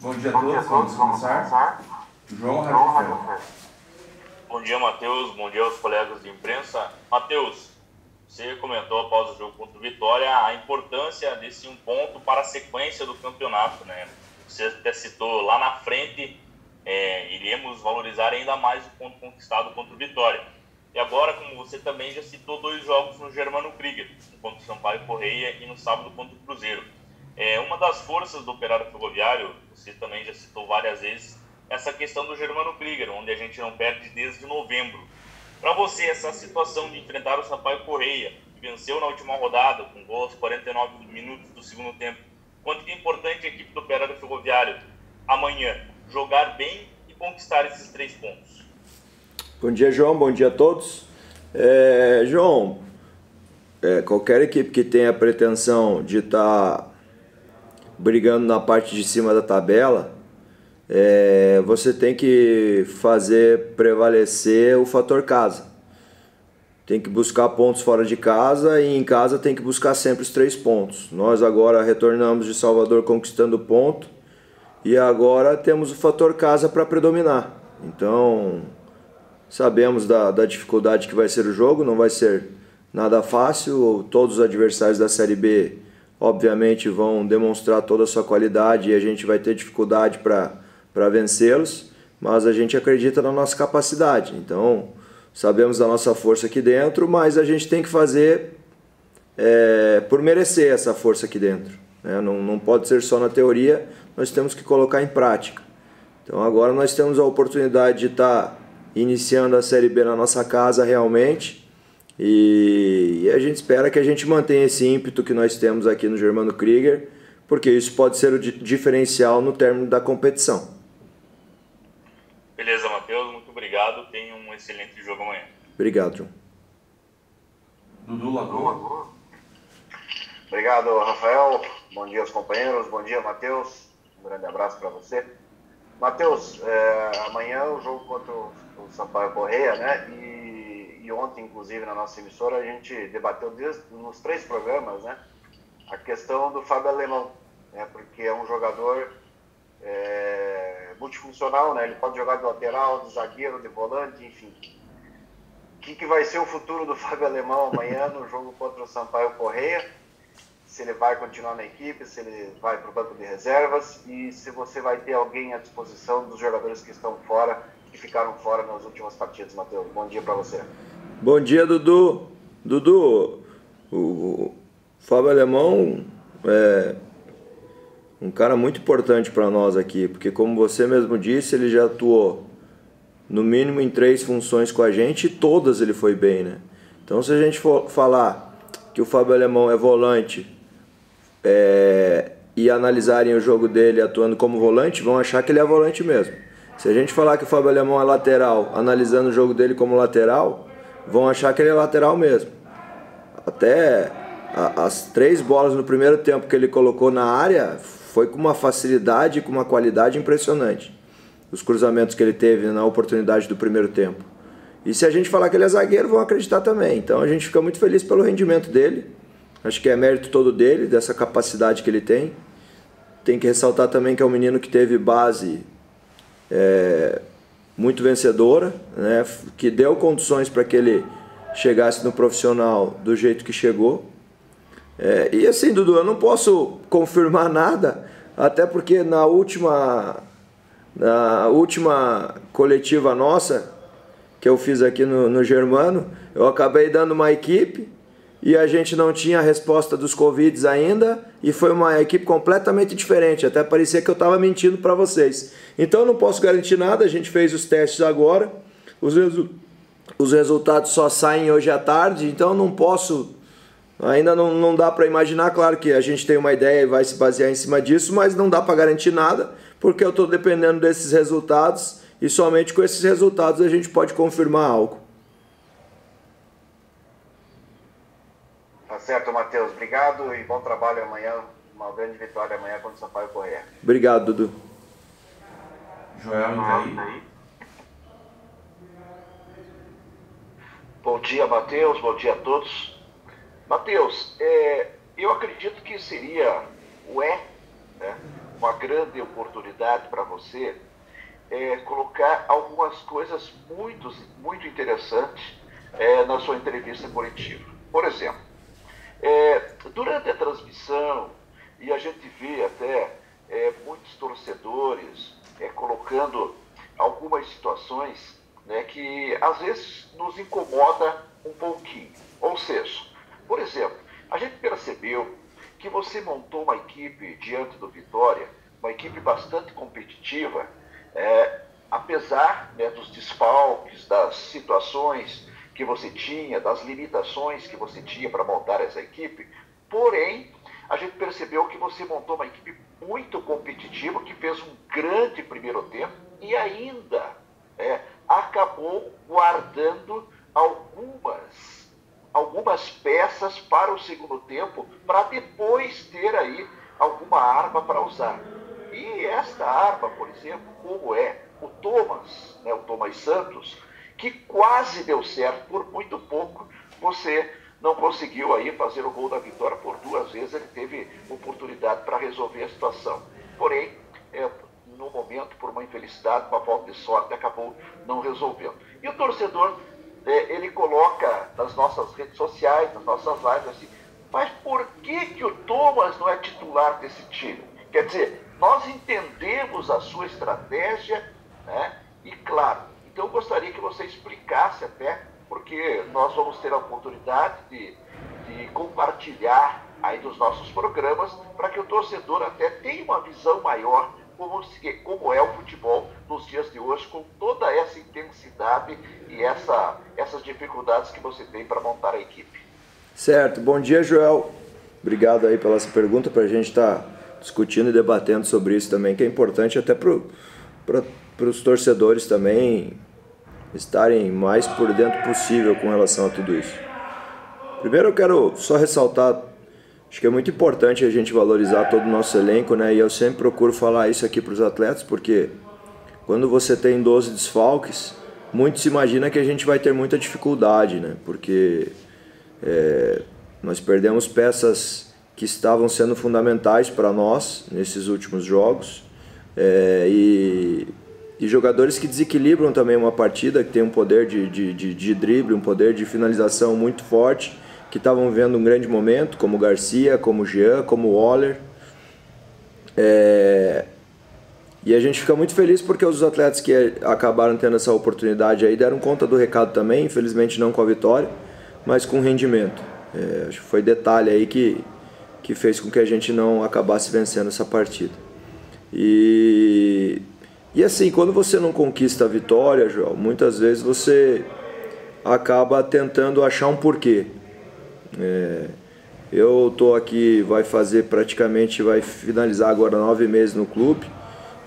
Bom dia a todos, vamos começar. João Rafael. Bom dia, Matheus. Bom dia aos colegas de imprensa. Matheus, você comentou após o jogo contra o Vitória a importância desse um ponto para a sequência do campeonato, né? Você até citou lá na frente, iremos valorizar ainda mais o ponto conquistado contra o Vitória. E agora, como você também já citou, 2 jogos no Germano Krieger, contra o Sampaio Corrêa e no sábado contra o Cruzeiro. Uma das forças do Operário Ferroviário, você também já citou várias vezes, essa questão do Germano Krieger, onde a gente não perde desde novembro. Para você, essa situação de enfrentar o Sampaio Corrêa, que venceu na última rodada, com gols 49 minutos do segundo tempo, quanto que é importante a equipe do Operário Ferroviário amanhã jogar bem e conquistar esses 3 pontos? Bom dia, João. Bom dia a todos. João, qualquer equipe que tenha a pretensão de estar brigando na parte de cima da tabela, você tem que fazer prevalecer o fator casa. Tem que buscar pontos fora de casa e em casa tem que buscar sempre os 3 pontos. Nós agora retornamos de Salvador conquistando ponto e agora temos o fator casa para predominar. Então, sabemos da dificuldade que vai ser o jogo, não vai ser nada fácil. Todos os adversários da Série B, obviamente, vão demonstrar toda a sua qualidade e a gente vai ter dificuldade para vencê-los, mas a gente acredita na nossa capacidade. Então, sabemos da nossa força aqui dentro, mas a gente tem que fazer por merecer essa força aqui dentro, né? Não pode ser só na teoria, nós temos que colocar em prática. Então agora nós temos a oportunidade de estar iniciando a Série B na nossa casa realmente, e a gente espera que a gente mantenha esse ímpeto que nós temos aqui no Germano Krieger, porque isso pode ser o diferencial no término da competição. Beleza, Matheus, muito obrigado. Tenha um excelente jogo amanhã. Obrigado, João. Dudu Lagoa. Obrigado, Rafael. Bom dia aos companheiros. Bom dia, Matheus. Um grande abraço para você. Matheus, amanhã o jogo contra o Sampaio Corrêa, né? E ontem, inclusive, na nossa emissora, a gente debateu nos 3 programas, né? A questão do Fábio Alemão, né? Porque é um jogador multifuncional, né? Ele pode jogar de lateral, de zagueiro, de volante, enfim. O que vai ser o futuro do Fábio Alemão amanhã no jogo contra o Sampaio Corrêa? Se ele vai continuar na equipe, se ele vai para o banco de reservas e se você vai ter alguém à disposição dos jogadores que estão fora, que ficaram fora nas últimas partidas, Matheus. Bom dia para você. Bom dia, Dudu. Dudu, o Fábio Alemão é um cara muito importante para nós aqui, porque como você mesmo disse, ele já atuou no mínimo em 3 funções com a gente e todas ele foi bem, né? Então se a gente for falar que o Fábio Alemão é volante e analisarem o jogo dele atuando como volante, vão achar que ele é volante mesmo. Se a gente falar que o Fábio Alemão é lateral, analisando o jogo dele como lateral, vão achar que ele é lateral mesmo. Até as 3 bolas no primeiro tempo que ele colocou na área foi com uma facilidade e com uma qualidade impressionante. Os cruzamentos que ele teve na oportunidade do primeiro tempo. E se a gente falar que ele é zagueiro, vão acreditar também. Então a gente fica muito feliz pelo rendimento dele. Acho que é mérito todo dele, dessa capacidade que ele tem. Tem que ressaltar também que é um menino que teve base muito vencedora, né? Que deu condições para que ele chegasse no profissional do jeito que chegou. E assim, Dudu, eu não posso confirmar nada, até porque na última coletiva nossa, que eu fiz aqui no Germano, eu acabei dando uma equipe e a gente não tinha a resposta dos Covids ainda e foi uma equipe completamente diferente, até parecia que eu estava mentindo para vocês. Então eu não posso garantir nada, a gente fez os testes agora, os resultados só saem hoje à tarde, então eu não posso, ainda não dá para imaginar. Claro que a gente tem uma ideia e vai se basear em cima disso, mas não dá para garantir nada, porque eu estou dependendo desses resultados e somente com esses resultados a gente pode confirmar algo. Tá certo, Matheus. Obrigado e bom trabalho amanhã. Uma grande vitória amanhã contra o Sampaio Corrêa. Obrigado, Dudu. Joel Itaí. Bom dia, Matheus. Bom dia a todos. Matheus, eu acredito que seria né, grande oportunidade para você colocar algumas coisas muito interessantes na sua entrevista coletiva. Por exemplo, durante a transmissão, e a gente vê até muitos torcedores colocando algumas situações, né, que às vezes nos incomoda um pouquinho. Ou seja, por exemplo, a gente percebeu que você montou uma equipe diante do Vitória, uma equipe bastante competitiva, apesar, né, dos desfalques, das situações que você tinha, das limitações que você tinha para montar essa equipe. Porém, a gente percebeu que você montou uma equipe muito competitiva, que fez um grande primeiro tempo e ainda acabou guardando algumas peças para o segundo tempo, para depois ter aí alguma arma para usar. E esta arma, por exemplo, como o Thomas, né, o Thomas Santos, que quase deu certo por muito pouco, você não conseguiu aí fazer o gol da vitória por 2 vezes, ele teve oportunidade para resolver a situação. Porém, no momento, por uma infelicidade, uma falta de sorte, acabou não resolvendo. E o torcedor, ele coloca nas nossas redes sociais, nas nossas lives, assim, mas por que o Thomas não é titular desse time? Quer dizer, nós entendemos a sua estratégia, né? E claro, então eu gostaria que você explicasse até, porque nós vamos ter a oportunidade de compartilhar aí dos nossos programas, para que o torcedor até tenha uma visão maior como é o futebol nos dias de hoje, com toda essa intensidade e essas dificuldades que você tem para montar a equipe. Certo, bom dia, Joel. Obrigado aí pela essa pergunta, para a gente estar discutindo e debatendo sobre isso também, que é importante até para os torcedores também estarem mais por dentro possível com relação a tudo isso. Primeiro eu quero só ressaltar, acho que é muito importante a gente valorizar todo o nosso elenco, né? E eu sempre procuro falar isso aqui para os atletas, porque quando você tem 12 desfalques, muito se imagina que a gente vai ter muita dificuldade, né? Porque nós perdemos peças que estavam sendo fundamentais para nós nesses últimos jogos, e jogadores que desequilibram também uma partida, que tem um poder de drible, um poder de finalização muito forte, que estavam vivendo um grande momento, como o Garcia, como o Jean, como o Waller. E a gente fica muito feliz porque os atletas que acabaram tendo essa oportunidade aí deram conta do recado também, infelizmente não com a vitória, mas com rendimento. Acho que foi detalhe aí que fez com que a gente não acabasse vencendo essa partida. E assim, quando você não conquista a vitória, João, muitas vezes você acaba tentando achar um porquê. Eu estou aqui, vai finalizar agora 9 meses no clube,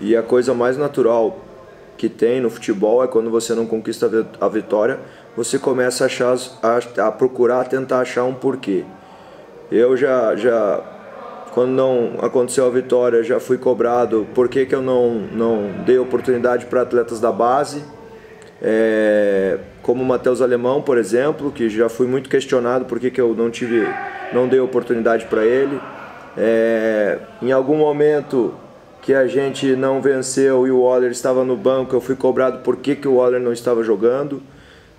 e a coisa mais natural que tem no futebol é quando você não conquista a vitória, você começa a procurar, tentar achar um porquê. Eu quando não aconteceu a vitória, já fui cobrado por que eu não dei oportunidade para atletas da base, como o Matheus Alemão, por exemplo, que já fui muito questionado por que eu não dei oportunidade para ele. Em algum momento que a gente não venceu e o Waller estava no banco, eu fui cobrado por que o Waller não estava jogando.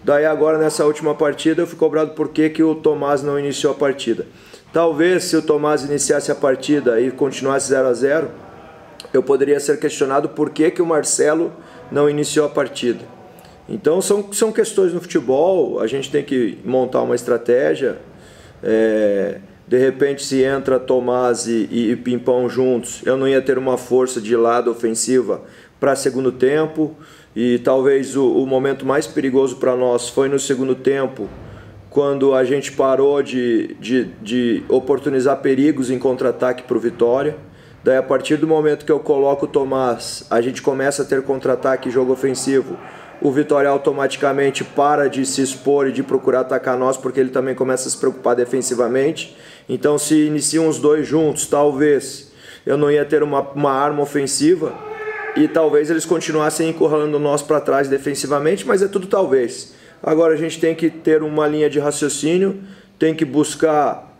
Daí agora nessa última partida eu fui cobrado por que o Tomás não iniciou a partida. Talvez se o Tomás iniciasse a partida e continuasse 0-0, eu poderia ser questionado por que o Marcelo não iniciou a partida. Então são questões no futebol, a gente tem que montar uma estratégia. De repente, se entra Tomás e Pimpão juntos, eu não ia ter uma força de lado ofensiva para segundo tempo, e talvez o momento mais perigoso para nós foi no segundo tempo, quando a gente parou de oportunizar perigos em contra-ataque para o Vitória. Daí, a partir do momento que eu coloco o Tomás, a gente começa a ter contra-ataque e jogo ofensivo. O Vitória automaticamente para de se expor e de procurar atacar nós, porque ele também começa a se preocupar defensivamente. Então, se iniciam os dois juntos, talvez eu não ia ter uma arma ofensiva, e talvez eles continuassem encurralando nós para trás defensivamente, mas é tudo talvez. Agora a gente tem que ter uma linha de raciocínio, tem que buscar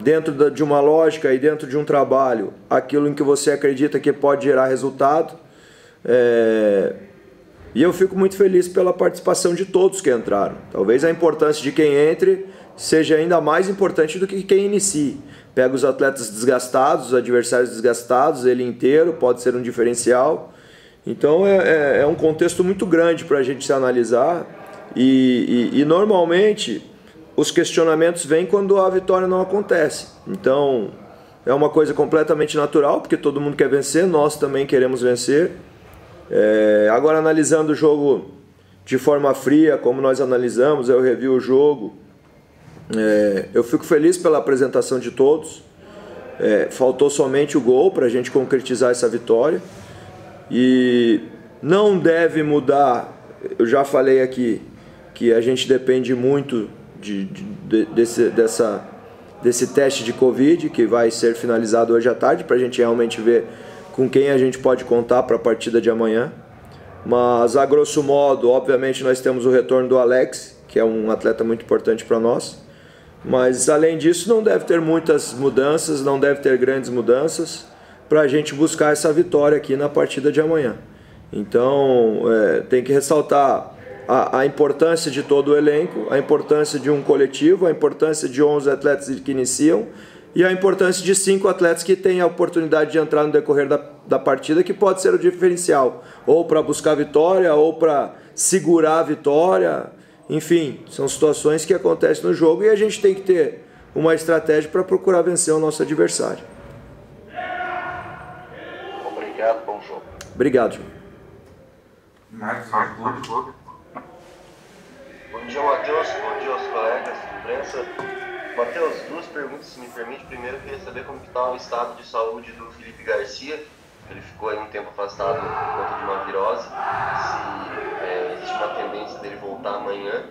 dentro de uma lógica e dentro de um trabalho, aquilo em que você acredita que pode gerar resultado. E eu fico muito feliz pela participação de todos que entraram. Talvez a importância de quem entre seja ainda mais importante do que quem inicie. Pega os atletas desgastados, os adversários desgastados, ele inteiro pode ser um diferencial. Então é um contexto muito grande para a gente se analisar e normalmente os questionamentos vêm quando a vitória não acontece. Então é uma coisa completamente natural, porque todo mundo quer vencer, nós também queremos vencer. Agora, analisando o jogo de forma fria, como nós analisamos, eu revi o jogo, eu fico feliz pela apresentação de todos. Faltou somente o gol para a gente concretizar essa vitória. E não deve mudar, eu já falei aqui, que a gente depende muito desse teste de Covid, que vai ser finalizado hoje à tarde, para a gente realmente ver com quem a gente pode contar para a partida de amanhã. Mas, a grosso modo, obviamente nós temos o retorno do Alex, que é um atleta muito importante para nós. Mas, além disso, não deve ter muitas mudanças, não deve ter grandes mudanças para a gente buscar essa vitória aqui na partida de amanhã. Então, tem que ressaltar a importância de todo o elenco, a importância de um coletivo, a importância de 11 atletas que iniciam e a importância de 5 atletas que têm a oportunidade de entrar no decorrer da partida, que pode ser o diferencial, ou para buscar a vitória, ou para segurar a vitória. Enfim, são situações que acontecem no jogo e a gente tem que ter uma estratégia para procurar vencer o nosso adversário. Obrigado, bom jogo. Obrigado, João. Marcos, do clube. Bom dia, Matheus. Bom dia aos colegas de imprensa. Matheus, 2 perguntas, se me permite. Primeiro, eu queria saber como está o estado de saúde do Felipe Garcia. Ele ficou aí um tempo afastado por conta de uma virose. Se existe uma tendência dele voltar amanhã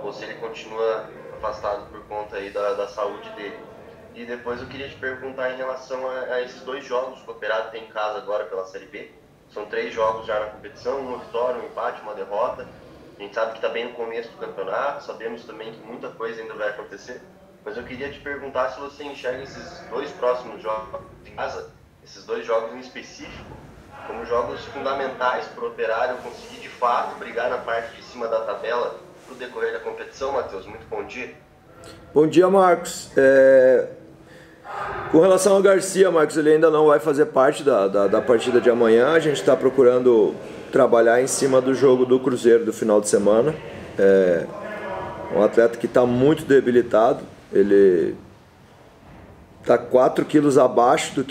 ou se ele continua afastado por conta aí da saúde dele. E depois eu queria te perguntar em relação a esses 2 jogos que o Operário tem em casa agora pela Série B. São 3 jogos já na competição, uma vitória, um empate, uma derrota. A gente sabe que está bem no começo do campeonato, sabemos também que muita coisa ainda vai acontecer. Mas eu queria te perguntar se você enxerga esses 2 próximos jogos em casa, esses 2 jogos em específico, como jogos fundamentais para o Operário conseguir de fato brigar na parte de cima da tabela no decorrer da competição. Matheus, muito bom dia. Bom dia, Marcos. Com relação ao Garcia, Marcos, ele ainda não vai fazer parte da partida de amanhã. A gente está procurando trabalhar em cima do jogo do Cruzeiro do final de semana. Um atleta que está muito debilitado. Ele está 4 quilos abaixo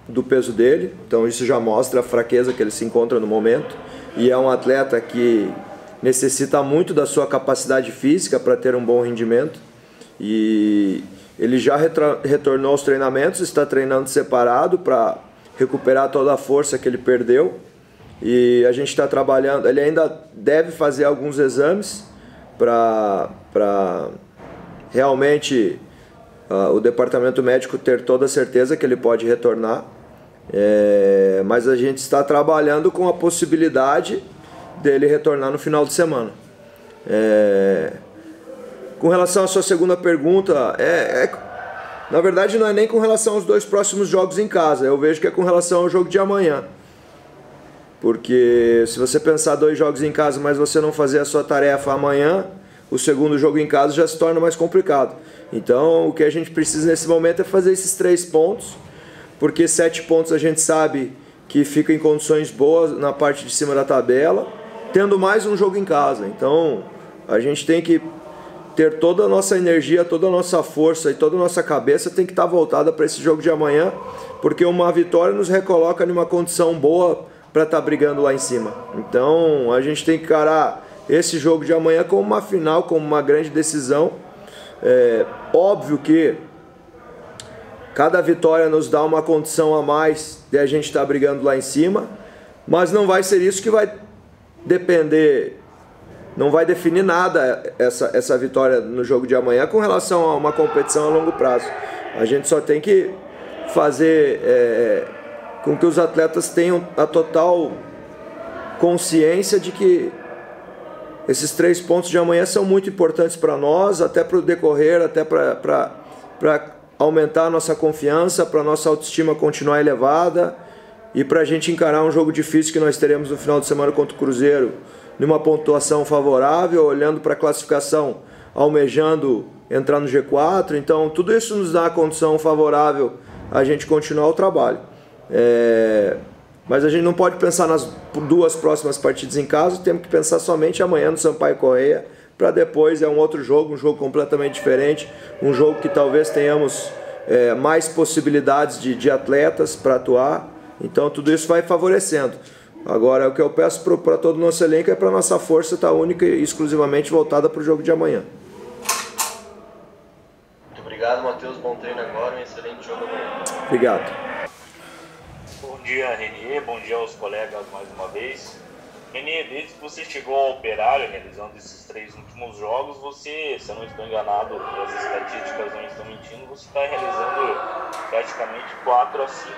do peso dele. Então isso já mostra a fraqueza que ele se encontra no momento. E é um atleta que necessita muito da sua capacidade física para ter um bom rendimento. E ele já retornou aos treinamentos, está treinando separado para recuperar toda a força que ele perdeu. E a gente está trabalhando, ele ainda deve fazer alguns exames para realmente o departamento médico ter toda a certeza que ele pode retornar. Mas a gente está trabalhando com a possibilidade dele retornar no final de semana. Com relação à sua segunda pergunta, na verdade não é nem com relação aos 2 próximos jogos em casa, eu vejo que é com relação ao jogo de amanhã. Porque se você pensar 2 jogos em casa, mas você não fazer a sua tarefa amanhã, o segundo jogo em casa já se torna mais complicado. Então o que a gente precisa nesse momento é fazer esses 3 pontos, porque 7 pontos a gente sabe que fica em condições boas na parte de cima da tabela, tendo mais um jogo em casa. Então a gente tem que ter toda a nossa energia, toda a nossa força e toda a nossa cabeça tem que estar voltada para esse jogo de amanhã, porque uma vitória nos recoloca numa condição boa para estar brigando lá em cima. Então a gente tem que encarar esse jogo de amanhã como uma final, como uma grande decisão. Óbvio que cada vitória nos dá uma condição a mais de a gente estar brigando lá em cima, mas não vai ser isso que vai depender. Não vai definir nada essa vitória no jogo de amanhã com relação a uma competição a longo prazo. A gente só tem que fazer com que os atletas tenham a total consciência de que esses 3 pontos de amanhã são muito importantes para nós, até para o decorrer, até para aumentar a nossa confiança, para a nossa autoestima continuar elevada e para a gente encarar um jogo difícil que nós teremos no final de semana contra o Cruzeiro, numa pontuação favorável, olhando para a classificação, almejando entrar no G4. Então tudo isso nos dá a condição favorável a gente continuar o trabalho. Mas a gente não pode pensar nas 2 próximas partidas em casa, temos que pensar somente amanhã no Sampaio Corrêa, para depois um outro jogo, um jogo completamente diferente, um jogo que talvez tenhamos mais possibilidades de atletas para atuar. Então tudo isso vai favorecendo. Agora o que eu peço para todo o nosso elenco é para a nossa força estar única e exclusivamente voltada para o jogo de amanhã. Muito obrigado, Matheus. Bom treino agora, um excelente jogo amanhã. Obrigado. Bom dia, Renier. Bom dia aos colegas mais uma vez. Renier, desde que você chegou ao Operário, realizando esses 3 últimos jogos, você, se eu não estou enganado, as estatísticas não estão mentindo, você está realizando praticamente 4 a 5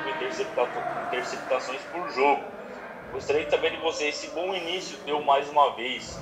interceptações por jogo. Gostaria de saber de você, esse bom início teu mais uma vez,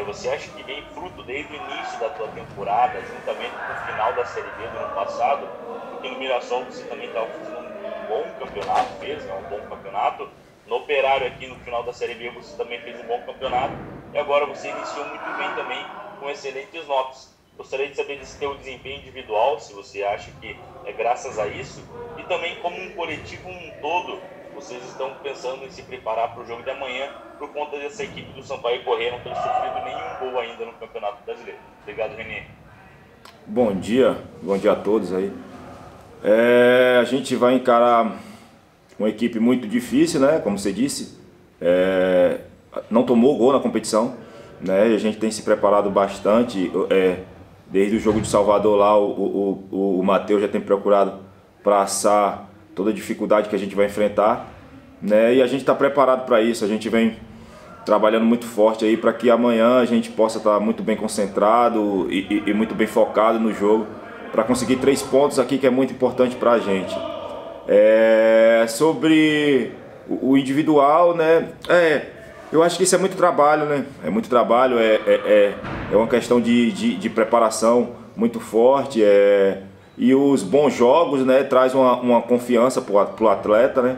você acha que vem fruto desde o início da tua temporada, juntamente com o final da Série B do ano passado, porque no Mirassol você também estava fazendo um bom campeonato, um bom campeonato. No Operário aqui no final da Série B você também fez um bom campeonato e agora você iniciou muito bem também com excelentes notas. Gostaria de saber desse teu desempenho individual, se você acha que é graças a isso e também como um coletivo um todo, vocês estão pensando em se preparar para o jogo de amanhã por conta dessa equipe do Sampaio Corrêa não ter sofrido nenhum gol ainda no Campeonato Brasileiro. Obrigado, Renier. Bom dia a todos aí. A gente vai encarar uma equipe muito difícil, né? Como você disse, não tomou gol na competição, né? E a gente tem se preparado bastante. Desde o jogo de Salvador lá, o Matheus já tem procurado para assar toda a dificuldade que a gente vai enfrentar, né? E a gente está preparado para isso. A gente vem trabalhando muito forte aí para que amanhã a gente possa estar muito bem concentrado e muito bem focado no jogo para conseguir 3 pontos aqui, que é muito importante para a gente. Sobre o individual, né? Eu acho que isso é muito trabalho, né? É muito trabalho, é uma questão de preparação muito forte, e os bons jogos, né, traz uma confiança para o atleta, né?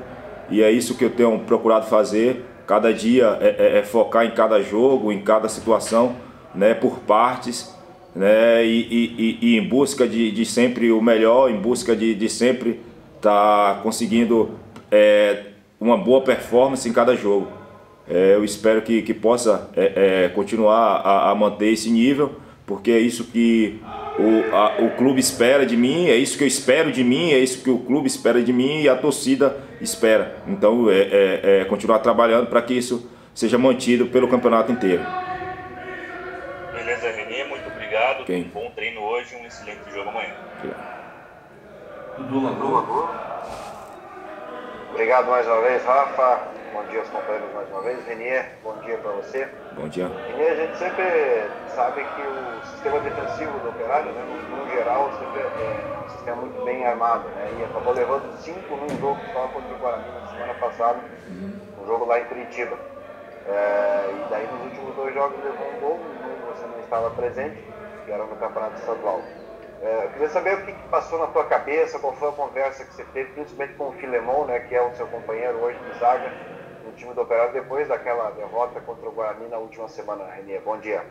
E é isso que eu tenho procurado fazer. Cada dia focar em cada jogo, em cada situação, né, por partes, né? E em busca de sempre o melhor, em busca de sempre estar conseguindo uma boa performance em cada jogo. Eu espero que possa continuar a manter esse nível, porque é isso que o clube espera de mim, é isso que eu espero de mim, é isso que o clube espera de mim e a torcida espera. Então continuar trabalhando para que isso seja mantido pelo campeonato inteiro. Beleza, Renê, muito obrigado. Okay. Um bom treino hoje, um excelente jogo amanhã. Dudu Lagoa. Obrigado mais uma vez, Rafa. Bom dia aos companheiros mais uma vez. Renier, bom dia para você. Bom dia. Renier, a gente sempre sabe que o sistema defensivo do Operário, né, no geral, sempre é um sistema muito bem armado, né? E acabou levando 5 num jogo só contra o Guarani na semana passada, um jogo lá em Curitiba. E daí nos últimos 2 jogos levou um gol, você não estava presente, que era no Campeonato Estadual. Eu queria saber o que passou na tua cabeça, qual foi a conversa que você teve, principalmente com o Filemon, né, que é o seu companheiro hoje de zaga no time do Operário, depois daquela derrota contra o Guarani na última semana, Renier. Bom dia.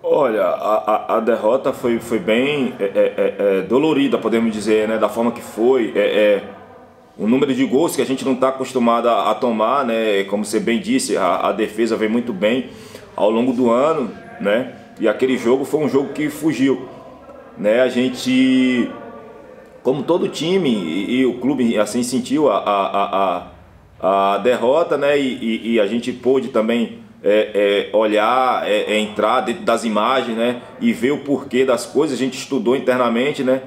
Olha, a derrota foi bem dolorida, podemos dizer, né, da forma que foi. O número de gols que a gente não está acostumado a tomar, né, como você bem disse, a defesa vem muito bem ao longo do ano, né, e aquele jogo foi um jogo que fugiu. Né, a gente, como todo time e o clube assim sentiu a derrota, né, e a gente pôde também olhar, entrar dentro das imagens, né, e ver o porquê das coisas. A gente estudou internamente, né,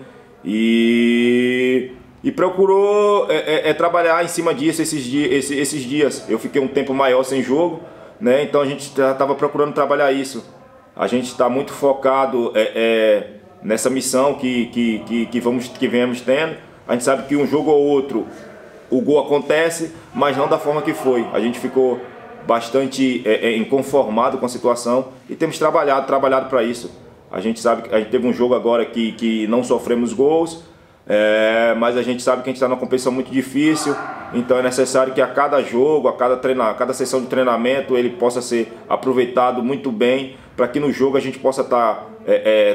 e procurou trabalhar em cima disso esses dias. Eu fiquei um tempo maior sem jogo, né, então a gente estava procurando trabalhar isso. A gente está muito focado nessa missão que viemos tendo. A gente sabe que um jogo ou outro o gol acontece, mas não da forma que foi. A gente ficou bastante inconformado com a situação e temos trabalhado para isso. A gente sabe que a gente teve um jogo agora que não sofremos gols, mas a gente sabe que a gente está numa competição muito difícil, então é necessário que a cada jogo, a cada sessão de treinamento ele possa ser aproveitado muito bem, para que no jogo a gente possa estar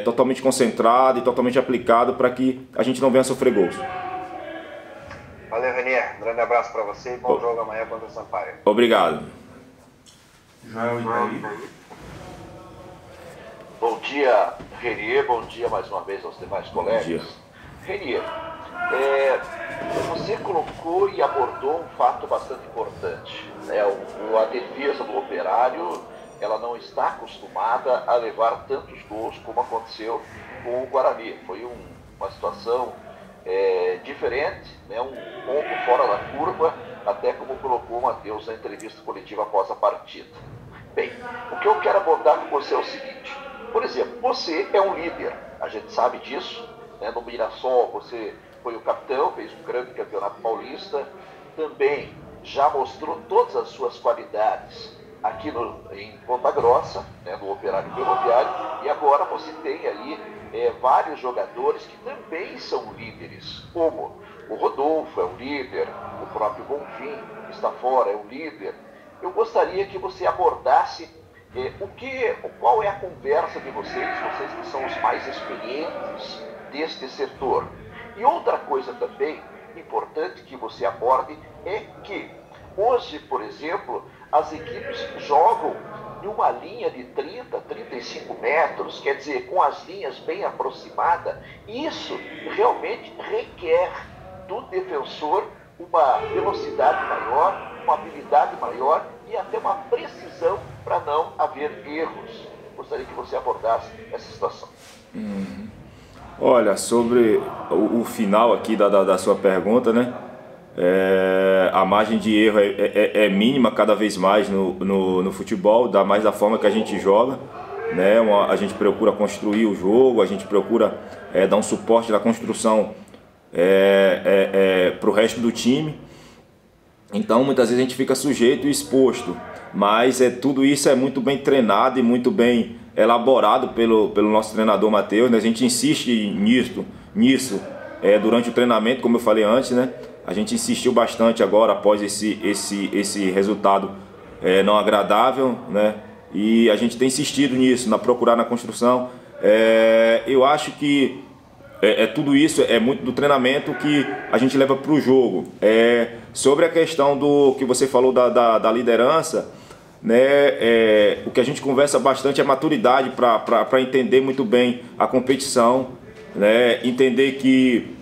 totalmente concentrado e totalmente aplicado, para que a gente não venha sofrer gols. Valeu, Renier. Um grande abraço para você e bom jogo amanhã contra o Sampaio. Obrigado. Joel Itaí. Bom dia, Renier. Bom dia mais uma vez aos demais colegas. Bom dia. Renier, você colocou e abordou um fato bastante importante. A defesa do Operário, ela não está acostumada a levar tantos gols como aconteceu com o Guarani. Foi uma situação diferente, né? Um ponto fora da curva, até como colocou o Matheus na entrevista coletiva após a partida. Bem, o que eu quero abordar com você é o seguinte. Por exemplo, você é um líder, a gente sabe disso, né? No Mirassol você foi o capitão, fez um grande campeonato paulista, também já mostrou todas as suas qualidades aqui em Ponta Grossa, né, no Operário Ferroviário, e agora você tem aí vários jogadores que também são líderes, como o Rodolfo é um líder, o próprio Bonfim, que está fora, é um líder. Eu gostaria que você abordasse qual é a conversa de vocês que são os mais experientes deste setor. E outra coisa também importante que você aborde é que hoje, por exemplo, as equipes jogam em uma linha de 30, 35 metros, quer dizer, com as linhas bem aproximadas. Isso realmente requer do defensor uma velocidade maior, uma habilidade maior e até uma precisão para não haver erros. Gostaria que você abordasse essa situação. Olha, sobre o final aqui da sua pergunta, né? A margem de erro é mínima cada vez mais no futebol, dá mais da forma que a gente joga, né? A gente procura construir o jogo, a gente procura dar um suporte na construção para o resto do time. Então muitas vezes a gente fica sujeito e exposto, mas tudo isso é muito bem treinado e muito bem elaborado pelo nosso treinador Matheus, né? A gente insiste nisso durante o treinamento, como eu falei antes, né? A gente insistiu bastante agora após esse resultado não agradável, né? E a gente tem insistido nisso, procurar na construção. Eu acho que tudo isso é muito do treinamento que a gente leva para o jogo. Sobre a questão do que você falou da liderança, né? O que a gente conversa bastante é maturidade para entender muito bem a competição, né? Entender que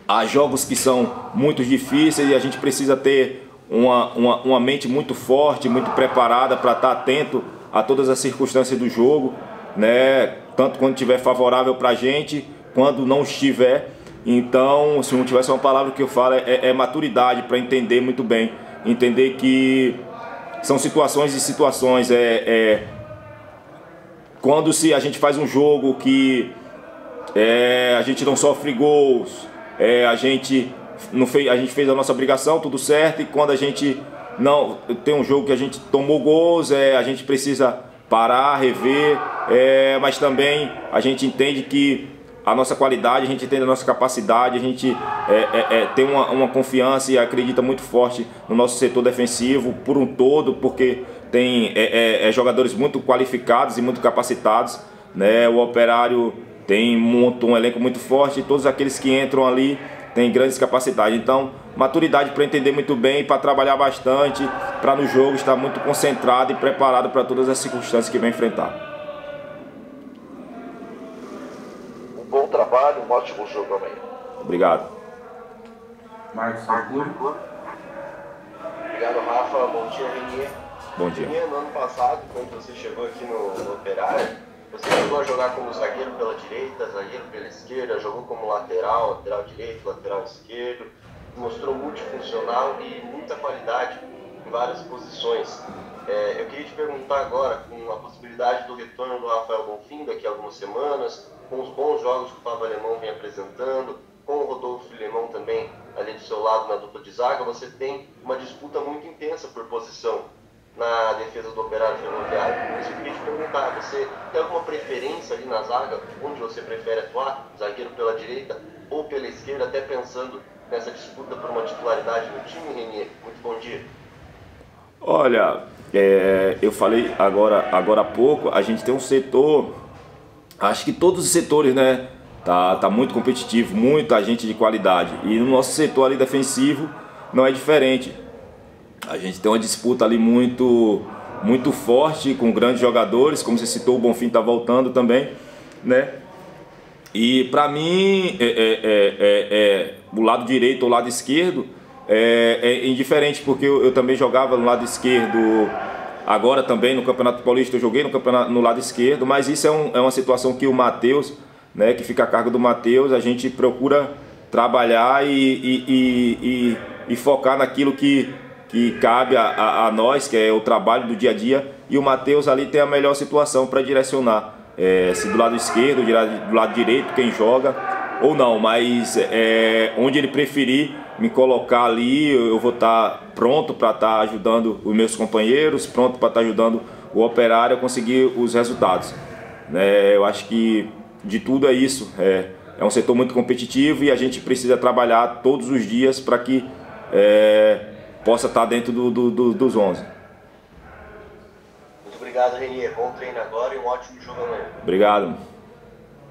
há jogos que são muito difíceis e a gente precisa ter uma mente muito forte, muito preparada para estar atento a todas as circunstâncias do jogo, né? Tanto quando estiver favorável para a gente, quando não estiver. Então, se não tivesse uma palavra que eu falo, é maturidade para entender muito bem. Entender que são situações e situações. Quando a gente faz um jogo que a gente não sofre gols, a gente fez a nossa obrigação, tudo certo, e quando a gente não tem um jogo que a gente tomou gols, a gente precisa parar, rever, mas também a gente entende que a nossa qualidade, a gente entende a nossa capacidade, a gente tem uma confiança e acredita muito forte no nosso setor defensivo por um todo, porque tem jogadores muito qualificados e muito capacitados, né? O Operário tem um elenco muito forte e todos aqueles que entram ali têm grandes capacidades. Então, maturidade para entender muito bem, para trabalhar bastante, para no jogo estar muito concentrado e preparado para todas as circunstâncias que vai enfrentar. Um bom trabalho, um ótimo jogo amanhã. Obrigado. Marcos Arcuri. Obrigado, Rafa. Bom dia, Renier. Bom dia. Renier, no ano passado, quando você chegou aqui no Operário, você chegou a jogar como zagueiro pela direita, zagueiro pela esquerda, jogou como lateral direito, lateral esquerdo, mostrou multifuncional e muita qualidade em várias posições. Eu queria te perguntar agora, com a possibilidade do retorno do Rafael Bonfim daqui a algumas semanas, com os bons jogos que o Fábio Alemão vem apresentando, com o Rodolfo Filemão também ali do seu lado na dupla de zaga, você tem uma disputa muito intensa por posição. na defesa do Operário Ferroviário. Por isso eu queria te perguntar, você tem alguma preferência ali na zaga, onde você prefere atuar, zagueiro pela direita ou pela esquerda, até pensando nessa disputa por uma titularidade no time, Renier? Muito bom dia. Olha, eu falei agora há pouco, a gente tem um setor, acho que todos os setores, né, tá muito competitivo, muita gente de qualidade, e no nosso setor ali defensivo não é diferente. A gente tem uma disputa ali muito forte, com grandes jogadores, como você citou, o Bonfim está voltando também, né? E para mim, o lado direito ou o lado esquerdo é indiferente, porque eu também jogava no lado esquerdo, agora também no Campeonato Paulista eu joguei no lado esquerdo, mas isso é uma situação que o Matheus, né, que fica a cargo do Matheus, a gente procura trabalhar e focar naquilo que cabe a nós, que é o trabalho do dia a dia, e o Matheus ali tem a melhor situação para direcionar, se do lado esquerdo, do lado direito, quem joga ou não, mas onde ele preferir me colocar ali, eu vou estar pronto para estar ajudando os meus companheiros, pronto para estar ajudando o Operário a conseguir os resultados. Eu acho que de tudo é isso, é um setor muito competitivo e a gente precisa trabalhar todos os dias para que possa estar dentro dos 11. Muito obrigado, Renier. Bom treino agora e um ótimo jogo amanhã. Obrigado.